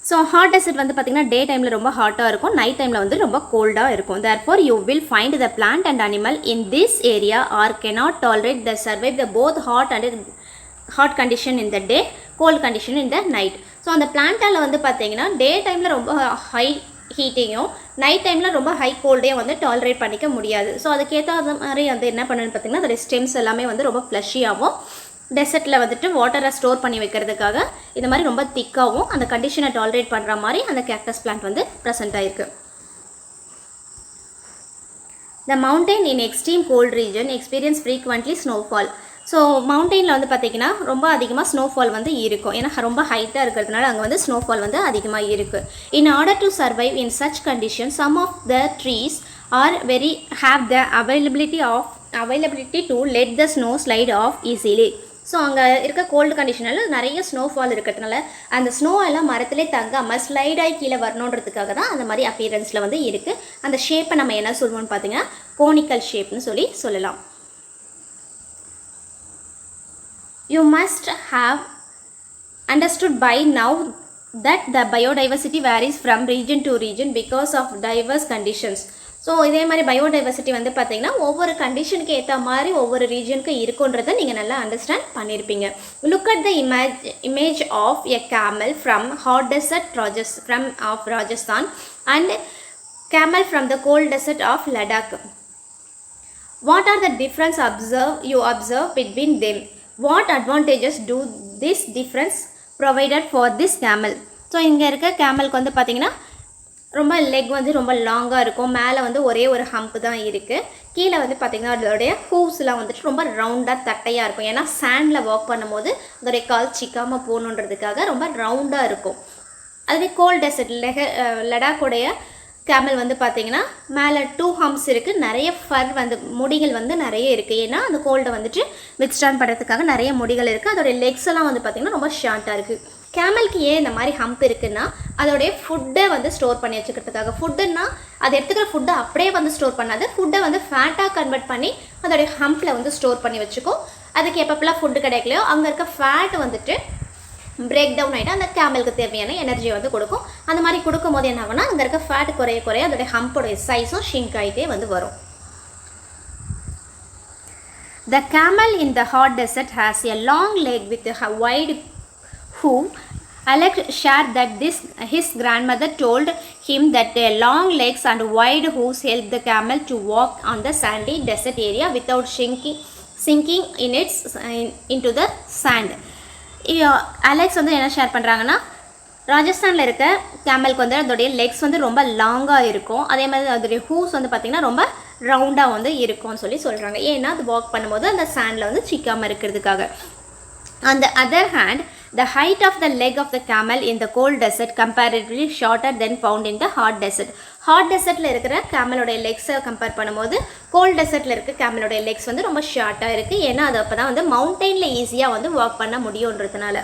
[SPEAKER 1] ஸோ ஹாட் டெசர்ட் வந்து பார்த்திங்கன்னா டே டைமில் ரொம்ப ஹாட்டாக இருக்கும், நைட் டைமில் வந்து ரொம்ப கோல்டாக இருக்கும். Therefore you will find the plant and animal in this area are cannot tolerate the survive the both hot condition in the day, cold condition in the night. So அந்த பிளான்ட்டால் வந்து பார்த்திங்கன்னா டே டைமில் ரொம்ப ஹை ஹீட்டையும் நைட் டைமில் ரொம்ப ஹை கோல்டையும் வந்து டாலரேட் பண்ணிக்க முடியாது. ஸோ அதுக்கேற்ற மாதிரி வந்து என்ன பண்ணுன்னு பார்த்திங்கன்னா அதோடைய ஸ்டெம்ஸ் எல்லாமே வந்து ரொம்ப ஃப்ளஷியாகவும், டெசர்ட்டில் வந்துட்டு வாட்டரை ஸ்டோர் பண்ணி வைக்கிறதுக்காக இந்த மாதிரி ரொம்ப திக்காகவும் அந்த கண்டிஷனை டாலரேட் பண்ணுற மாதிரி அந்த கேக்டஸ் பிளான்ட் வந்து ப்ரெசென்ட் ஆகிருக்கு. The mountain in extreme cold region experience frequently snowfall. So மவுண்டெயினில் வந்து பார்த்திங்கன்னா ரொம்ப அதிகமாக ஸ்னோஃபால் வந்து இருக்கும். ஏன்னா ரொம்ப ஹைட்டாக இருக்கிறதுனால அங்கே வந்து ஸ்னோஃபால் வந்து அதிகமாக இருக்குது. In order to survive in such condition some of the trees are have the availability to let the snow slide off easily. So அங்கே இருக்க கோல்டு கண்டிஷனில் நிறைய ஸ்னோஃபால் இருக்கிறதுனால அந்த ஸ்னோ எல்லாம் மரத்திலே தங்காமல் ஸ்லைடாகி கீழே வரணுன்றதுக்காக தான் அந்த மாதிரி அப்பியரன்ஸில் வந்து இருக்குது. அந்த ஷேப்பை நம்ம என்ன சொல்லுவோம்னு பார்த்தீங்கன்னா கோனிக்கல் ஷேப்னு சொல்லலாம். You must have understood by now that the biodiversity varies from region to region because of diverse conditions. So இதே மாதிரி பயோடைவர்சிட்டி வந்து பார்த்திங்கன்னா ஒவ்வொரு கண்டிஷனுக்கு ஏற்ற மாதிரி ஒவ்வொரு ரீஜனுக்கு இருக்குன்றதை நீங்கள் நல்லா அண்டர்ஸ்டாண்ட் பண்ணியிருப்பீங்க. Look at the image of a camel from hot desert of Rajasthan and camel from the cold desert of Ladakh. What are the difference you observe between them? What advantages do this difference provided for this camel? So இங்கே இருக்க கேமலுக்கு வந்து பார்த்திங்கன்னா ரொம்ப லெக் வந்து ரொம்ப லாங்காக இருக்கும். மேலே வந்து ஒரே ஒரு ஹம்ப் தான் இருக்குது. கீழே வந்து பார்த்திங்கன்னா அதோடைய ஹூஸ்லாம் வந்துட்டு ரொம்ப ரவுண்டாக தட்டையாக இருக்கும். ஏன்னா சாண்டில் வாக் பண்ணும்போது அதோடைய கால் சிக்காமல் போகணுன்றதுக்காக ரொம்ப ரவுண்டாக இருக்கும். அதுவே கோல்ட் டெசர்ட் லடாக்குடைய கேமல் வந்து பார்த்திங்கன்னா மேலே 2 ஹம்ப்ஸ் இருக்குது. நிறைய ஃபர் வந்து முடிகள் வந்து நிறைய இருக்குது. ஏன்னா அந்த கோல்டை வந்துட்டு வித்ஸ்டாண்ட் பண்ணுறதுக்காக நிறைய முடிகள் இருக்குது. அதோடைய லெக்ஸ் எல்லாம் வந்து பார்த்திங்கன்னா ரொம்ப ஷார்ட்டாக இருக்குது. கேமலுக்கு ஏன் இந்த மாதிரி ஹம்ப் இருக்குன்னா அதோடைய ஃபுட்டை வந்து ஸ்டோர் பண்ணி வச்சுக்கிறதுக்காக. ஃபுட்டுன்னா அது எடுத்துக்கிற ஃபுட்டை அப்படியே வந்து ஸ்டோர் பண்ணாது. ஃபுட்டை வந்து ஃபேட்டாக கன்வெர்ட் பண்ணி அதோடைய ஹம்பில் வந்து ஸ்டோர் பண்ணி வச்சுக்கும். அதுக்கு எப்பப்பெல்லாம் ஃபுட்டு கிடைக்கலையோ அங்கே இருக்க ஃபேட் வந்துட்டு பிரேக் டவுன் ஆகிட்டு அந்த கேமலுக்கு தேவையான எனர்ஜியை வந்து கொடுக்கும். அந்த மாதிரி கொடுக்கும் போது என்ன ஆகும்னா அங்கே இருக்க ஃபேட் குறைய அதோடைய ஹம்போடைய சைஸும் ஷிங்க் ஆகிட்டே வந்து வரும். The camel in the hot desert has a long leg with a wide hoof. Alex shared that his grandmother told him that their long legs and wide hooves help the camel to walk on the sandy desert area without sinking into the sand. Alex வந்து என்ன ஷேர் பண்ணுறாங்கன்னா ராஜஸ்தானில் இருக்க கேமலுக்கு வந்து அதோடைய லெக்ஸ் வந்து ரொம்ப லாங்காக இருக்கும். அதே மாதிரி அதோடைய ஹூஸ் வந்து பார்த்திங்கன்னா ரொம்ப ரவுண்டாக வந்து இருக்கும்னு சொல்கிறாங்க. ஏன்னா அது வாக் பண்ணும்போது அந்த சாண்டில் வந்து சிக்காமல் இருக்கிறதுக்காக. On the other hand, the height of the leg of the camel in the cold desert comparatively shorter than found in the hot desert. Hot desertல இருக்கிற கேமலோட லெக்ஸை கம்பேர் பண்ணும்போது கோல்ட் டெசர்ட்டில் இருக்க கேமலோட லெக்ஸ் வந்து ரொம்ப ஷார்ட்டாக இருக்குது. ஏன்னா அது அப்போ தான் வந்து மவுண்டெயினில் ஈஸியாக வந்து வாக் பண்ண முடியுன்றதுனால.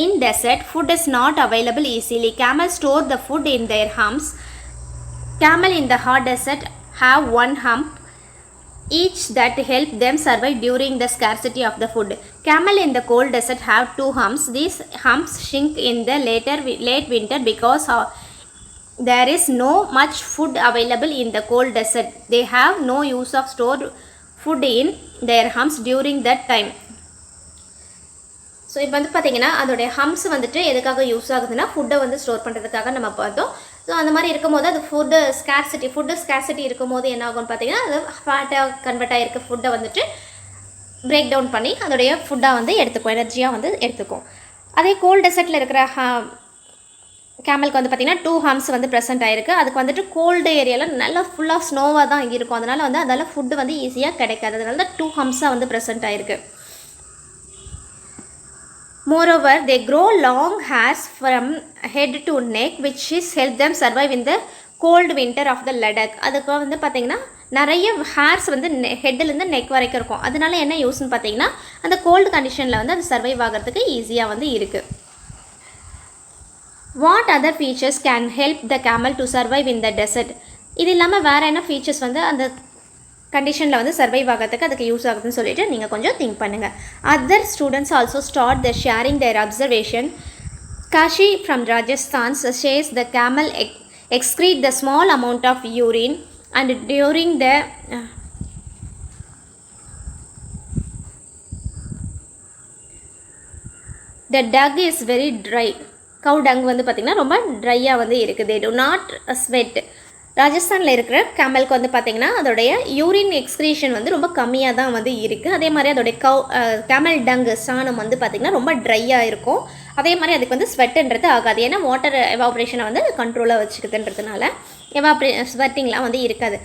[SPEAKER 1] In desert, food is not available easily. Camels store the food in their humps. Camel in the hot desert have one hump each that help them survive during the scarcity of the food. Camel in the cold desert have 2 humps. These humps shrink in the late winter because there is no much food available in the cold desert. They have no use of stored food in their humps during that time. So இப்போ வந்து பார்த்திங்கன்னா அதோடைய ஹம்ஸ் வந்துட்டு எதுக்காக யூஸ் ஆகுதுன்னா ஃபுட்டை வந்து ஸ்டோர் பண்ணுறதுக்காக நம்ம பார்த்தோம். ஸோ அந்த மாதிரி இருக்கும்போது அது ஃபுட்டு ஸ்கேர்சிட்டி இருக்கும்போது என்ன ஆகும்னு பார்த்தீங்கன்னா அது ஃபேட்டாக கன்வெர்ட் ஆகிருக்க ஃபுட்டை வந்துட்டு பிரேக் டவுன் பண்ணி அதோடைய ஃபுட்டாக வந்து எடுத்துக்கும், எனர்ஜியாக வந்து எடுத்துக்கும். அதே கோல்ட் டெசர்ட்டில் இருக்கிற கேமலுக்கு வந்து பார்த்திங்கன்னா 2 ஹம்ஸ் வந்து ப்ரெசென்ட் ஆகிருக்கு. அதுக்கு வந்துட்டு கோல்டு ஏரியாவில் நல்லா ஃபுல்லாக ஸ்னோவாக தான் இருக்கும். அதனால் வந்து அதால் ஃபுட்டு வந்து ஈஸியாக கிடைக்காது. அதனால தான் 2 ஹம்ஸாக வந்து ப்ரெசென்ட் ஆகிருக்கு. Moreover, they grow long hairs from head to neck which is help them survive in the cold winter of the Ladakh. அதுக்கு வந்து பார்த்திங்கன்னா நிறைய ஹேர்ஸ் வந்து ஹெட்டிலேருந்து நெக் வரைக்கும் இருக்கும். அதனால என்ன யூஸ்ன்னு பார்த்தீங்கன்னா அந்த கோல்டு கண்டிஷனில் வந்து அது சர்வைவ் ஆகிறதுக்கு ஈஸியாக வந்து இருக்குது. What other features can help the camel to survive in the dessert? இது இல்லாமல் வேறு என்ன ஃபீச்சர்ஸ் வந்து அந்த கண்டிஷனில் வந்து சர்வைவ் ஆகிறதுக்கு அதுக்கு யூஸ் ஆகுதுன்னு சொல்லிட்டு நீங்கள் கொஞ்சம் திங்க் பண்ணுங்கள். Other students also start the sharing their observation. Kashi from Rajasthan says the camel excrete the small amount of urine and during the dung is very dry. Cow dung வந்து பார்த்திங்கன்னா ரொம்ப ட்ரையாக வந்து இருக்குது. They do not sweat. ராஜஸ்தானில் இருக்கிற கேமலுக்கு வந்து பார்த்திங்கன்னா அதோடைய யூரின் எக்ஸ்க்ரீஷன் வந்து ரொம்ப கம்மியாக தான் வந்து இருக்குது. அதே மாதிரி அதோடைய கேமல் டங்கு சாணம் வந்து பார்த்திங்கன்னா ரொம்ப ட்ரையாக இருக்கும். அதே மாதிரி அதுக்கு வந்து ஸ்வெட்டுன்றது ஆகாது. ஏன்னா வாட்டர் எவாப்ரேஷனை வந்து கண்ட்ரோலாக வச்சுக்குதுன்றதுனால ஸ்வெட்டிங்லாம் வந்து இருக்காது.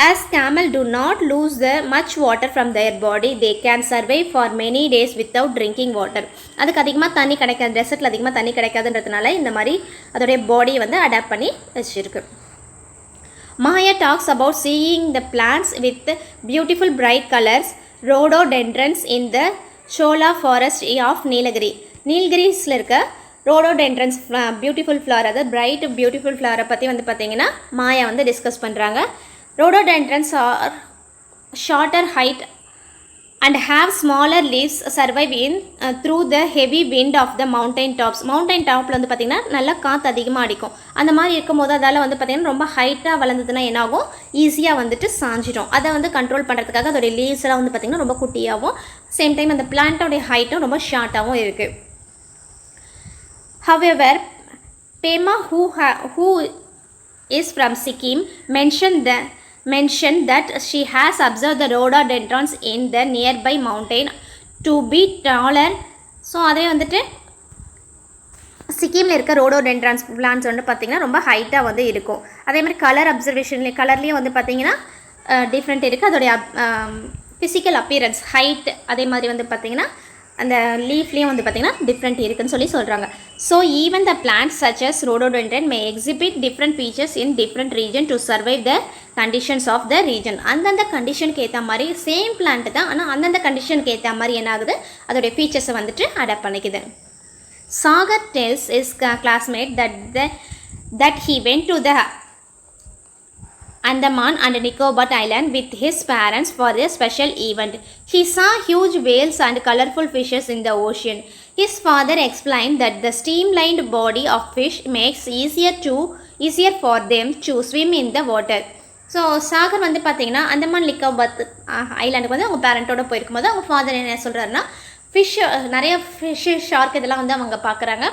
[SPEAKER 1] As camel do not lose the much water from their body, they can survive for many days without drinking water. அதுக்கு அதிகமாக தண்ணி கிடைக்காது, டெசர்ட்டில் அதிகமாக தண்ணி கிடைக்காதுன்றதுனால இந்த மாதிரி அதோடைய பாடியை வந்து அடாப்ட் பண்ணி வச்சுருக்கு. Maya talks about seeing the plants with beautiful bright colors, rhododendrons in the Chola forest of Nilagiri. நீலகிரிஸில் இருக்க ரோடோடென்ட்ரன்ஸ் பியூட்டிஃபுல் ஃப்ளவர், அதாவது பிரைட் பியூட்டிஃபுல் ஃப்ளவரை பற்றி வந்து பார்த்திங்கன்னா மாயா வந்து டிஸ்கஸ் பண்ணுறாங்க. Rhododendrons are shorter height and have smaller leaves survive in through the heavy wind of the mountain tops. mountain topல வந்து பார்த்திங்கன்னா நல்லா காற்று அதிகமாக அடிக்கும். அந்த மாதிரி இருக்கும்போது அதால் வந்து பார்த்திங்கன்னா ரொம்ப ஹைட்டாக வளர்ந்ததுன்னா என்னாகும், ஈஸியாக வந்துட்டு சாஞ்சிடும். அதை வந்து கண்ட்ரோல் பண்ணுறதுக்காக அதோடைய லீவ்ஸ்லாம் வந்து பார்த்திங்கன்னா ரொம்ப குட்டியாகவும், சேம் டைம் அந்த பிளான்ட்டோடைய ஹைட்டும் ரொம்ப ஷார்ட்டாகவும் இருக்குது. However, Pema, who is from Sikkim, mentioned that she has observed the rhododendrons in the nearby mountain to be taller. So அதே வந்துட்டு சிக்கிமில் இருக்க ரோடோடென்ட்ரான்ஸ் பிளான்ஸ் வந்து பார்த்திங்கன்னா ரொம்ப ஹைட்டாக வந்து இருக்கும். அதே மாதிரி கலர் அப்சர்வேஷன்லேயே கலர்லேயும் வந்து பார்த்திங்கன்னா டிஃப்ரெண்ட் இருக்குது. அதோடைய ஃபிசிக்கல் அப்பியரன்ஸ் ஹைட் அதே மாதிரி வந்து பார்த்திங்கன்னா அந்த லீஃப்லேயும் வந்து பார்த்திங்கன்னா டிஃப்ரெண்ட் இருக்குன்னு சொல்லி சொல்கிறாங்க. So even the plants such as rhododendron may exhibit different features in different region to survive the conditions of the region. அந்தந்த கண்டிஷனுக்கு ஏற்ற மாதிரி சேம் பிளான்ட் தான், ஆனால் அந்தந்த கண்டிஷனுக்கு ஏற்ற மாதிரி என்ன ஆகுது, அதோடைய ஃபீச்சர்ஸை வந்துட்டு adapt பண்ணிக்குது. Sagar tells his classmate that he went to the Andaman and Nicobar Island with his parents for a special event. He saw huge whales and colorful fishes in the ocean. His father explained that the streamlined body of fish makes easier for them to swim in the water. So Sagar வந்து பார்த்திங்கன்னா அந்தமான் நிக்கோபார் ஐலாண்டுக்கு வந்து அவங்க பேரண்ட்டோட போயிருக்கும்போது அவங்க ஃபாதர் என்ன சொல்கிறாருன்னா, நிறைய ஃபிஷ்ஷு ஷார்க் இதெல்லாம் வந்து அவங்க பார்க்குறாங்க.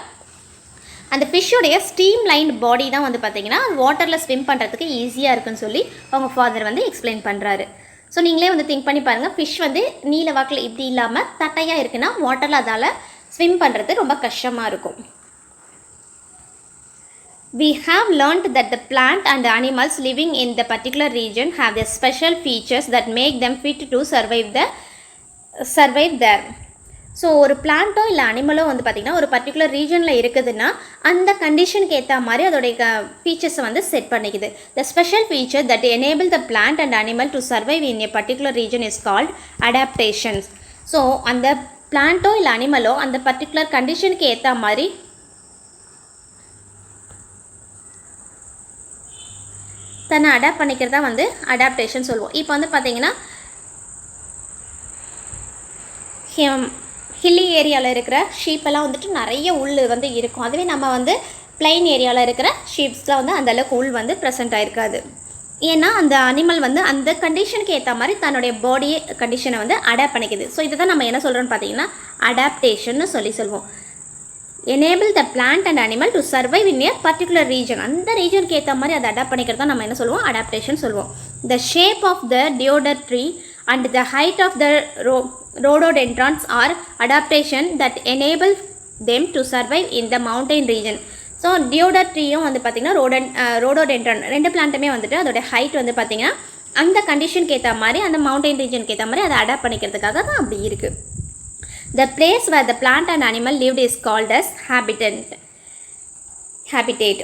[SPEAKER 1] அந்த ஃபிஷ்ஷோடைய ஸ்டீம் லைன் பாடி தான் வந்து பார்த்திங்கன்னா வாட்டரில் ஸ்விம் பண்ணுறதுக்கு ஈஸியாக இருக்குன்னு சொல்லி அவங்க ஃபாதர் வந்து எக்ஸ்பிளைன் பண்ணுறாரு. ஸோ நீங்களே வந்து திங்க் பண்ணி பாருங்கள், ஃபிஷ் வந்து நீல வாக்கில் இப்படி இல்லாமல் தட்டையாக இருக்குன்னா வாட்டரில் அதால் ஸ்விம் பண்ணுறது ரொம்ப கஷ்டமாக இருக்கும். We have learnt that the plant and animals living in the particular region have the special features that make them fit to survive there. So ஒரு பிளான்ட்டோ இல்லை அனிமலோ வந்து பார்த்திங்கன்னா ஒரு பர்டிகுலர் ரீஜனில் இருக்குதுன்னா அந்த கண்டிஷனுக்கு ஏற்ற மாதிரி அதோடைய ஃபீச்சர்ஸை வந்து செட் பண்ணிக்குது. The special feature that enable the plant and animal to survive in a particular region is called adaptations. So அந்த பிளான்ட்டோ இல்லை அனிமலோ அந்த பர்டிகுலர் கண்டிஷனுக்கு ஏற்ற மாதிரி தன்னை அடாப்ட் பண்ணிக்கிறதா வந்து அடாப்டேஷன் சொல்லுவோம். இப்போ வந்து பார்த்திங்கன்னா ஹில்லி ஏரியாவில் இருக்கிற ஷீப்பெல்லாம் வந்துட்டு நிறைய உள் வந்து இருக்கும். அதுவே நம்ம வந்து பிளைன் ஏரியாவில் இருக்கிற ஷீப்ஸ்லாம் வந்து அந்தளவுக்கு உள் வந்து ப்ரெசென்ட் ஆகிருக்காது. ஏன்னா அந்த அனிமல் வந்து அந்த கண்டிஷனுக்கு ஏற்ற மாதிரி தன்னுடைய பாடி கண்டிஷனை வந்து அடாப்ட் பண்ணிக்குது. ஸோ இதை தான் நம்ம என்ன சொல்கிறோன்னு பார்த்தீங்கன்னா அடாப்டேஷன்னு சொல்லுவோம். Enable the plant and animal to survive in a particular region. அந்த ரீஜனுக்கு ஏற்ற மாதிரி அதை அடாப்ட் பண்ணிக்கிறது தான் நம்ம என்ன சொல்லுவோம் அடாப்டேஷன் சொல்லுவோம். The shape of the deodar tree and the height of the rhododendrons are adaptation that enable them to survive in the mountain region. So deodar ட்ரீயும் வந்து பார்த்திங்கன்னா ரோடோடென்ட்ரான் ரெண்டு பிளான்ட்டுமே வந்துட்டு அதோட ஹைட் வந்து பார்த்திங்கன்னா அந்த கண்டிஷனுக்கு ஏற்ற மாதிரி அந்த மவுண்டைன் ரீஜனுக்கு ஏற்ற மாதிரி அதை அடாப்ட் பண்ணிக்கிறதுக்காக தான் அப்படி இருக்குது. The place where the plant and animal lived is called as habitat.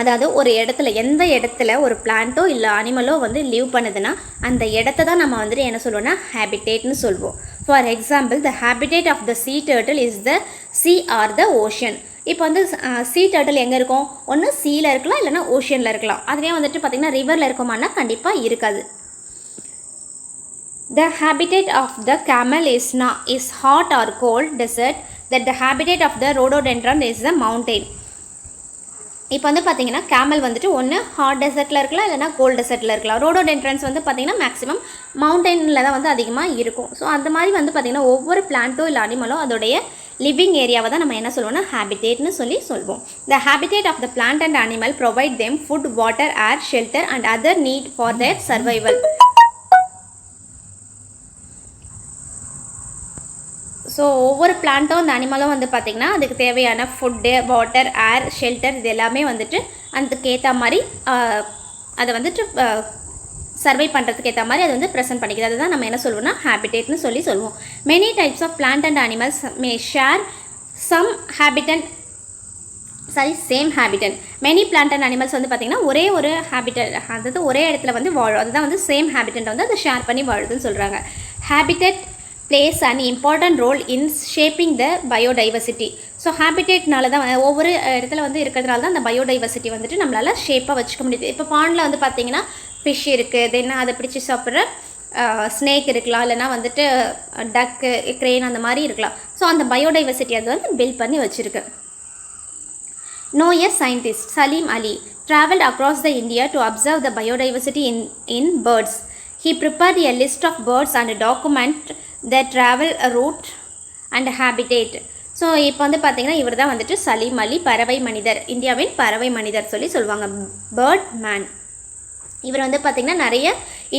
[SPEAKER 1] அதாவது ஒரு இடத்துல எந்த இடத்துல ஒரு பிளான்ட்டோ இல்லை அனிமலோ வந்து லிவ் பண்ணுதுன்னா அந்த இடத்த தான் நம்ம வந்துட்டு என்ன சொல்லுவோம்னா ஹேபிடேட்னு சொல்லுவோம். For example the habitat of the sea turtle is the sea or the ocean. இப்போ வந்து சீ டர்ட்டில் எங்கே இருக்கும், ஒன்று சீயில் இருக்கலாம் இல்லைனா ஓஷனில் இருக்கலாம். அதுவே வந்துட்டு பார்த்திங்கன்னா ரிவரில் இருக்குமானா கண்டிப்பாக இருக்காது. The habitat of the camel is hot or cold desert. That the habitat of the rhododendron is the mountain. இப்போ வந்து பார்த்திங்கன்னா கேமல் வந்துட்டு ஒன்று ஹாட் டெசர்ட்டில் இருக்கலாம் இல்லைனா கோல்ட் டெசர்ட்டில் இருக்கலாம். ரோடோடென்ட்ரன்ஸ் வந்து பார்த்திங்கன்னா மேக்ஸிமம் மவுண்டனில் தான் வந்து அதிகமாக இருக்கும். ஸோ அந்த மாதிரி வந்து பார்த்திங்கன்னா ஒவ்வொரு பிளான்ட்டோ இல்லை அனிமலோ அதோடைய லிவிங் ஏரியாவை தான் நம்ம என்ன சொல்லுவோம்னா ஹேபிடேட்னு சொல்லுவோம். The habitat of the plant and animal provide them food, water, air, shelter and other need for their survival. So ஒவ்வொரு பிளான்ட்டும் அந்த அனிமலும் வந்து பார்த்திங்கன்னா அதுக்கு தேவையான ஃபுட்டு, வாட்டர், ஏர், ஷெல்டர் இது எல்லாமே வந்துட்டு அதுக்கு ஏற்ற மாதிரி அதை வந்துட்டு சர்வை பண்ணுறதுக்கு ஏற்ற மாதிரி அது வந்து ப்ரெசென்ட் பண்ணிக்கிறது. அதுதான் நம்ம என்ன சொல்லுவோம்னா ஹேபிடேட்னு சொல்லுவோம். Many types of plant and animals may share same habitat. Many plant and animals வந்து பார்த்திங்கன்னா ஒரே ஒரு ஹேபிட்டட், அதாவது ஒரே இடத்துல வந்து வாழும். அதுதான் வந்து சேம் ஹேபிட்டட் வந்து அதை ஷேர் பண்ணி வாழுதுன்னு சொல்கிறாங்க. Habitat plays an important role in shaping the biodiversity. So ஹேபிடேட்னால தான் ஒவ்வொரு இடத்துல வந்து இருக்கிறதுனால தான் அந்த பயோடைவர்சிட்டி வந்துட்டு நம்மளால் ஷேப்பாக வச்சுக்க முடியுது. இப்போ பாண்டில் வந்து பார்த்திங்கன்னா ஃபிஷ் இருக்குது, தென் அதை பிடிச்சி சாப்பிட்ற ஸ்னேக் இருக்கலாம், இல்லைனா வந்துட்டு டக்கு, க்ரெயின் அந்த மாதிரி இருக்கலாம். ஸோ அந்த பயோடைவர்சிட்டி அது வந்து பில்ட் பண்ணி வச்சுருக்கு. No, a scientist, Salim Ali, travelled across the India to observe the biodiversity in birds. He prepared a list of birds and document their travel route and habitat. So இப்போ வந்து பார்த்திங்கன்னா இவர் தான் வந்துட்டு சலீம் அலி, பறவை மனிதர், இந்தியாவின் பறவை மனிதர் சொல்லி சொல்லுவாங்க, பேர்ட் மேன். இவர் வந்து பார்த்திங்கன்னா நிறைய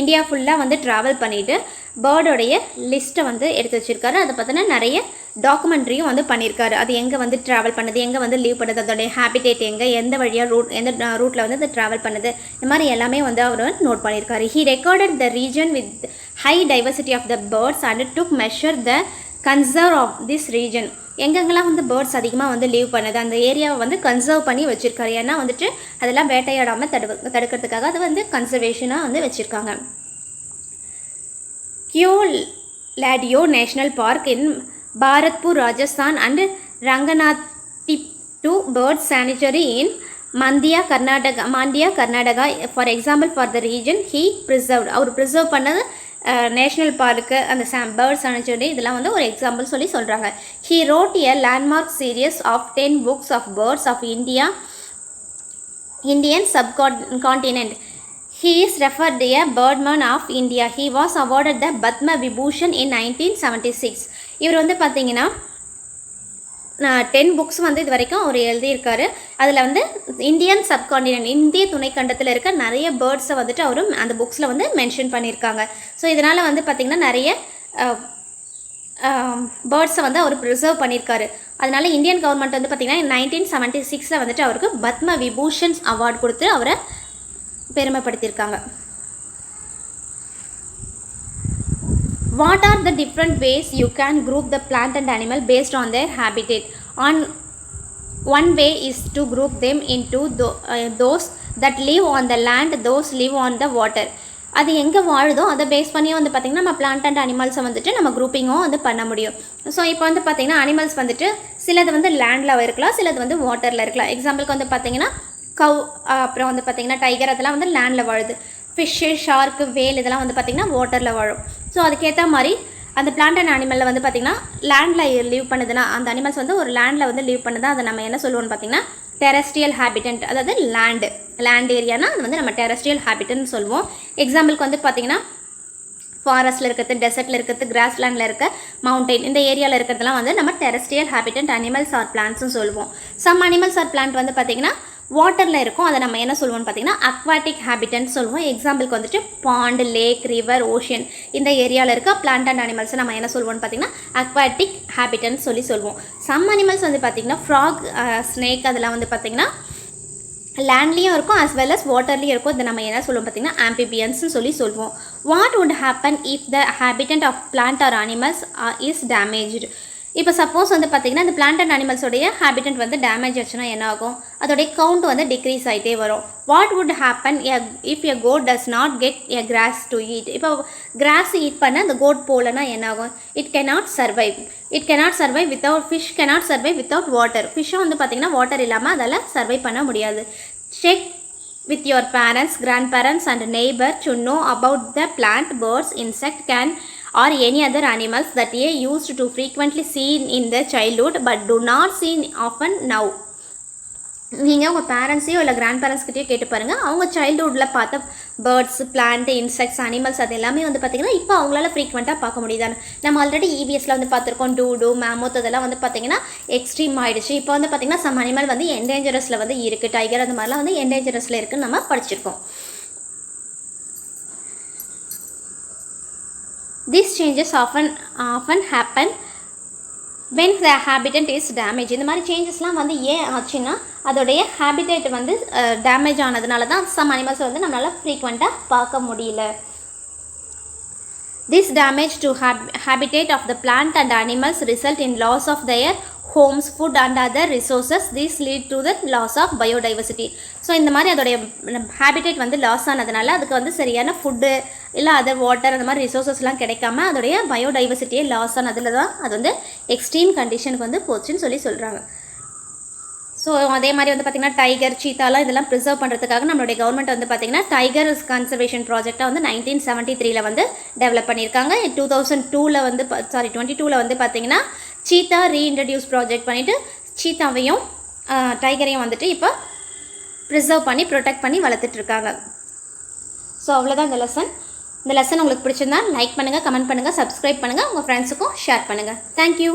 [SPEAKER 1] இந்தியா ஃபுல்லாக வந்து ட்ராவல் பண்ணிவிட்டு பேர்டோடைய லிஸ்ட்டை வந்து எடுத்து வச்சுருக்காரு. அதை பார்த்தீங்கன்னா நிறைய டாக்குமெண்ட்ரியும் வந்து பண்ணியிருக்காரு. அது எங்கே வந்து ட்ராவல் பண்ணுது, எங்கே வந்து லீவ் பண்ணுது, அதோடைய ஹேபிடேட் எங்கே, எந்த வழியாக எந்த ரூட்டில் வந்து அது ட்ராவல் பண்ணுது, இந்த மாதிரி எல்லாமே வந்து அவர் நோட் பண்ணியிருக்காரு. He recorded the region with high diversity of the birds and took measure the conserve of this region. எங்கெங்கெல்லாம் வந்து பேர்ட்ஸ் அதிகமாக வந்து லீவ் பண்ணுது அந்த ஏரியாவை வந்து கன்சர்வ் பண்ணி வச்சுருக்காரு. ஏன்னா வந்துட்டு அதெல்லாம் வேட்டையாடாமல் தடுக்கிறதுக்காக அது வந்து கன்சர்வேஷனாக வந்து வச்சுருக்காங்க. Keoladeo national park in Bharatpur, Rajasthan and Ranganathittu bird sanctuary in Mandya, Karnataka for example for the region he preserved. அவர் ப்ரிசர்வ் பண்ணது நேஷ்னல் பார்க்கு, அந்த பேர்ட் சானிச்சரி, இதெல்லாம் வந்து ஒரு எக்ஸாம்பிள் சொல்லி சொல்கிறாங்க. He wrote a landmark series of 10 books of birds of Indian subcontinent. He is referred a birdman of India. He was awarded the Padma Vibhushan in 1976. இவர் வந்து பார்த்தீங்கன்னா 10 books வந்து இது வரைக்கும் அவர் எழுதியிருக்காரு. அதில் வந்து இந்தியன் சப்கான்டினென்ட், இந்திய துணைக்கண்டத்தில் இருக்க நிறைய பேர்ட்ஸை வந்துட்டு அவரும் அந்த புக்ஸில் வந்து மென்ஷன் பண்ணியிருக்காங்க. ஸோ இதனால் வந்து பார்த்திங்கன்னா நிறைய பேர்ட்ஸை வந்து அவர் ப்ரிசர்வ் பண்ணியிருக்காரு. அதனால இந்தியன் கவர்மெண்ட் வந்து பார்த்திங்கன்னா 1976 வந்துட்டு அவருக்கு பத்ம விபூஷன்ஸ் அவார்டு கொடுத்து அவரை பெருமைப்படுத்தியிருக்காங்க. What are the different ways you can group the plant and animal based on their habitat? One way is to group them into those that live on the land, those live on the water. அது எங்கே வாழுதோ அதை பேஸ் பண்ணி வந்து பார்த்திங்கன்னா நம்ம பிளான்ட் அண்ட் அனிமல்ஸை வந்துட்டு நம்ம குரூப்பிங்கும் வந்து பண்ண முடியும். ஸோ இப்போ வந்து பார்த்திங்கன்னா அனிமல்ஸ் வந்துட்டு சிலது வந்து லேண்டில் இருக்கலாம், சிலது வந்து வாட்டரில் இருக்கலாம். எக்ஸாம்பிளுக்கு வந்து பார்த்திங்கன்னா கவ், அப்புறம் வந்து பார்த்திங்கன்னா டைகர், அதெல்லாம் வந்து லேண்டில் வாழுது. ஃபிஷ்ஷு, ஷார்க்கு, வேல் இதெல்லாம் வந்து பார்த்திங்கன்னா வாட்டரில் வாழும். ஸோ அதுக்கேற்ற மாதிரி அந்த பிளான்ட் அண்ட் அனிமலில் வந்து பார்த்திங்கன்னா லேண்டில் லீவ் பண்ணுதுன்னா, அந்த அனிமல்ஸ் வந்து ஒரு லேண்டில் வந்து லீவ் பண்ணுதா, அதை நம்ம என்ன சொல்லுவோம்னு பார்த்திங்கன்னா டெரஸ்ட்ரியல் ஹேபிட்டன்ட், அதாவது லேண்ட் ஏரியானா அது வந்து நம்ம டெரஸ்ட்ரியல் ஹேபிட்டன்ட்னு சொல்லுவோம். எக்ஸாம்பிளுக்கு வந்து பார்த்திங்கன்னா ஃபாரஸ்ட்டில் இருக்கிறது, டெசர்ட்டில் இருக்கிறது, கிராஸ்லேண்டில் இருக்க, மவுண்டெயின், இந்த ஏரியாவில் இருக்கிறதுலாம் வந்து நம்ம டெரஸ்ட்ரியல் ஹேபிட்டன்ட் அனிமல்ஸ் ஆர் பிளான்ட்ஸ்னு சொல்லுவோம். சம் அனிமல்ஸ் ஆர் பிளான்ட் வந்து பார்த்திங்கன்னா வாட்டரில் இருக்கும், அதை நம்ம என்ன சொல்லுவோம்னு பார்த்திங்கன்னா அக்வாட்டிக் ஹேபிட்டன்ட் சொல்லுவோம். எக்ஸாம்பிளுக்கு வந்துட்டு பாண்ட், லேக், ரிவர், ஓஷன், இந்த ஏரியாவில் இருக்க பிளான்ட் அண்ட் அனிமல்ஸை நம்ம என்ன சொல்லுவோம்னு பார்த்திங்கன்னா அக்வாட்டிக் ஹேபிட்டன்ட் சொல்லுவோம். சம் அனிமல்ஸ் வந்து பார்த்திங்கன்னா ஃப்ராக், ஸ்னேக், அதெல்லாம் வந்து பார்த்திங்கன்னா லேண்ட்லேயும் இருக்கும் as well as வாட்டர்லேயும் இருக்கும். இதை நம்ம என்ன சொல்லுவோம் பார்த்திங்கன்னா ஆம்பிபியன்ஸ்னு சொல்லுவோம். What would happen if the habitant of plant or animals is damaged? இப்போ சப்போஸ் வந்து பார்த்திங்கன்னா இந்த பிளான்ட் அண்ட் அனிமல்ஸோடைய ஹேபிட்டன்ட் வந்து டேமேஜ் ஆச்சுன்னா என்ன ஆகும்? அதோடைய கவுண்ட் வந்து டிக்ரீஸ் ஆகிட்டே வரும். What would happen if a goat does not get a grass to eat? இப்போ கிராஸ் ஈட் பண்ண அந்த கோட் போகலன்னா என்ன ஆகும்? It cannot survive without fish, cannot survive without water. ஃபிஷ்ஷும் வந்து பார்த்திங்கன்னா வாட்டர் இல்லாமல் அதால் சர்வை பண்ண முடியாது. Check with your parents, grandparents and neighbor to know about the plant, birds, insect, can or any other animals that they used to frequently see in their childhood but do not see often now. நீங்கள் உங்கள் பேரண்ட்ஸையோ இல்லை கிராண்ட் பேரண்ட்ஸ்கிட்டயோ கேட்டு பாருங்கள். அவங்க சைல்டுஹுட்டில் பார்த்த பேர்ட்ஸ், பிளான்ட், இன்செக்ட்ஸ், அனிமல்ஸ் அது எல்லாமே வந்து பார்த்திங்கன்னா இப்போ அவங்களால ஃப்ரீக்வெண்ட்டாக பார்க்க முடியுதானே. நம்ம ஆல்ரெடி EVSல வந்து பார்த்துருக்கோம், டூடு, மேமோத், அதெல்லாம் வந்து பார்த்திங்கன்னா எக்ஸ்ட்ரீம் ஆகிடுச்சு. இப்போ வந்து பார்த்திங்கன்னா சம் அனிமல் வந்து என்டேஞ்சரஸில் வந்து இருக்குது, டைகர் அந்த மாதிரிலாம் வந்து என்டேஞ்சரஸில் இருக்குதுன்னு நம்ம படிச்சிருக்கோம். These changes often happen when the habitat is damaged. இந்த மாதிரி சேஞ்சஸ்லாம் வந்து ஏன் ஆச்சுன்னா அதோடைய ஹேபிடேட் வந்து டேமேஜ் ஆனதுனால தான் சம் அனிமல்ஸ் வந்து நம்மளால் ஃப்ரீக்வெண்ட்டாக பார்க்க முடியல. This damage to habitat of the plant and animals result in loss of their homes, food and other resources. This lead to the loss of biodiversity. So இந்த மாதிரி அதோடைய ஹேபிடேட் வந்து லாஸ் ஆனதுனால அதுக்கு வந்து சரியான ஃபுட்டு இல்லை அதர் வாட்டர் அந்த மாதிரி ரிசோர்ஸஸ்லாம் கிடைக்காம அதோடைய பயோடைவர்சிட்டியே லாஸ் ஆனதில் தான் அது வந்து எக்ஸ்ட்ரீம் கண்டிஷனுக்கு வந்து போச்சுன்னு சொல்கிறாங்க. ஸோ அதே மாதிரி வந்து பார்த்திங்கன்னா டைகர் சீத்தாலாம் இதெல்லாம் ப்ரிசர்வ் பண்ணுறதுக்காக நம்மளுடைய கவர்மெண்ட் வந்து பார்த்திங்கன்னா டைகர் கன்சர்வேஷன் ப்ராஜெக்டாக வந்து 1973 வந்து டெவலப் பண்ணியிருக்காங்க. 2002 வந்து 22 வந்து பார்த்திங்கன்னா சீத்தா ரீஇன்ட்ரடியூஸ் ப்ராஜெக்ட் பண்ணிவிட்டு சீத்தாவையும் டைகரையும் வந்துட்டு இப்போ ப்ரிசர்வ் பண்ணி ப்ரொடெக்ட் பண்ணி வளர்த்துட்ருக்காங்க. ஸோ அவ்வளோதான் இந்த லெசன் உங்களுக்கு பிடிச்சிருந்தா லைக் பண்ணுங்கள், கமெண்ட் பண்ணுங்கள், சப்ஸ்கிரைப் பண்ணுங்கள், உங்கள் ஃப்ரெண்ட்ஸுக்கும் ஷேர் பண்ணுங்கள். தேங்க்யூ.